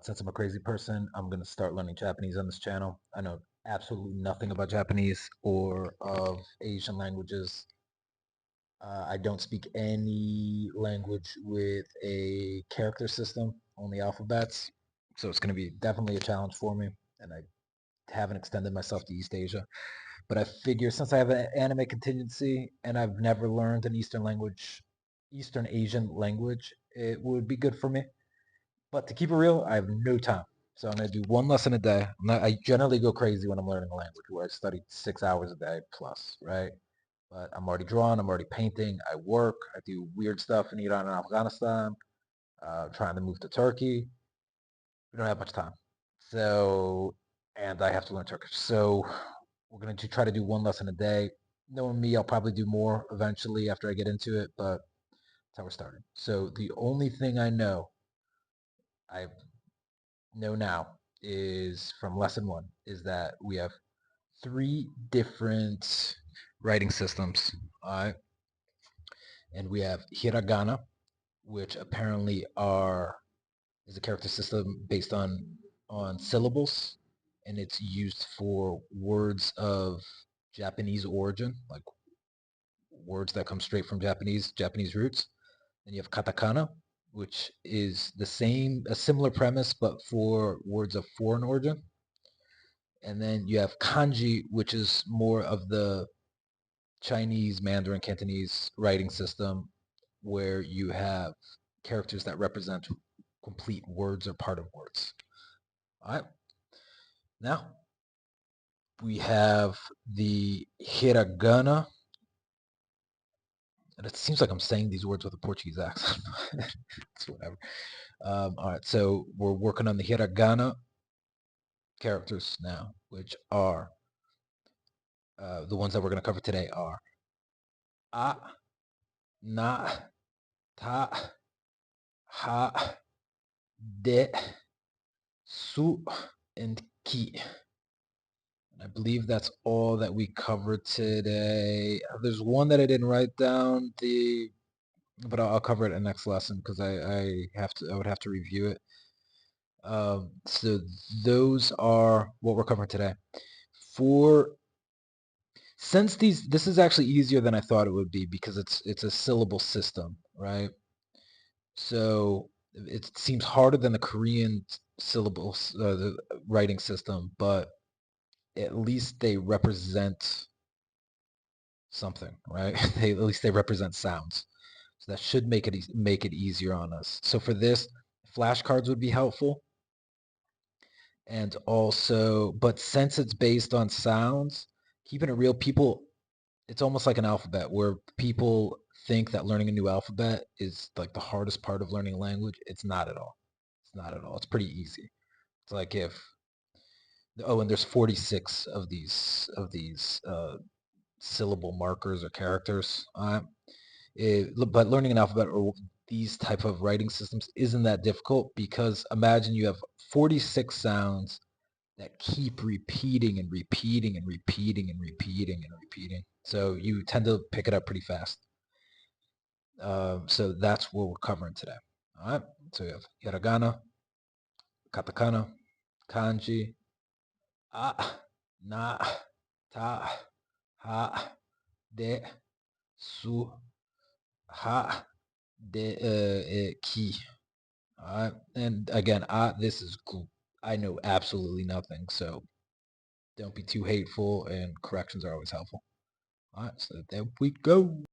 Since I'm a crazy person, I'm gonna start learning Japanese on this channel. I know absolutely nothing about Japanese or of Asian languages. I don't speak any language with a character system, only alphabets. So it's gonna be definitely a challenge for me, and I haven't extended myself to East Asia. But I figure since I have an anime contingency and I've never learned an Eastern Asian language, it would be good for me. But to keep it real, I have no time. So I'm gonna do one lesson a day. I generally go crazy when I'm learning a language where I study 6 hours a day plus, right? But I'm already drawing, I'm already painting, I work, I do weird stuff in Iran and Afghanistan, trying to move to Turkey. We don't have much time. So, and I have to learn Turkish. So we're going to try to do one lesson a day. Knowing me, I'll probably do more eventually after I get into it, but that's how we're starting. So the only thing I know now is from lesson one is that we have three different writing systems. All right. And we have hiragana, which apparently is a character system based on syllables, and it's used for words of Japanese origin, like words that come straight from Japanese roots. And you have katakana, which is a similar premise, but for words of foreign origin. And then you have kanji, which is more of the Chinese, Mandarin, Cantonese writing system, where you have characters that represent complete words or part of words. All right. Now we have the hiragana. And it seems like I'm saying these words with a Portuguese accent. It's whatever. All right, so we're working on the hiragana characters now, which are the ones that we're going to cover today are a, na, ta, ha, de, su, and ki. I believe that's all that we covered today. There's one that I didn't write down, but I'll cover it in the next lesson because I would have to review it. So those are what we're covering today. Since this is actually easier than I thought it would be because it's a syllable system, right? So it seems harder than the Korean syllables, the writing system, but at least they represent something, right? At least they represent sounds. So that should make it easier on us. So for this, flashcards would be helpful. And also, but since it's based on sounds, keeping it real, it's almost like an alphabet where people think that learning a new alphabet is like the hardest part of learning a language. It's not at all. It's not at all. It's pretty easy. It's like and there's 46 of these syllable markers or characters. But learning an alphabet or these type of writing systems isn't that difficult because imagine you have 46 sounds that keep repeating and repeating and repeating and repeating and repeating. So you tend to pick it up pretty fast. So that's what we're covering today. All right. So we have hiragana, katakana, kanji, a, na, ta, ha, de, su, ha, de, ki. All right. And again, I know absolutely nothing. So don't be too hateful, and corrections are always helpful. All right, so there we go.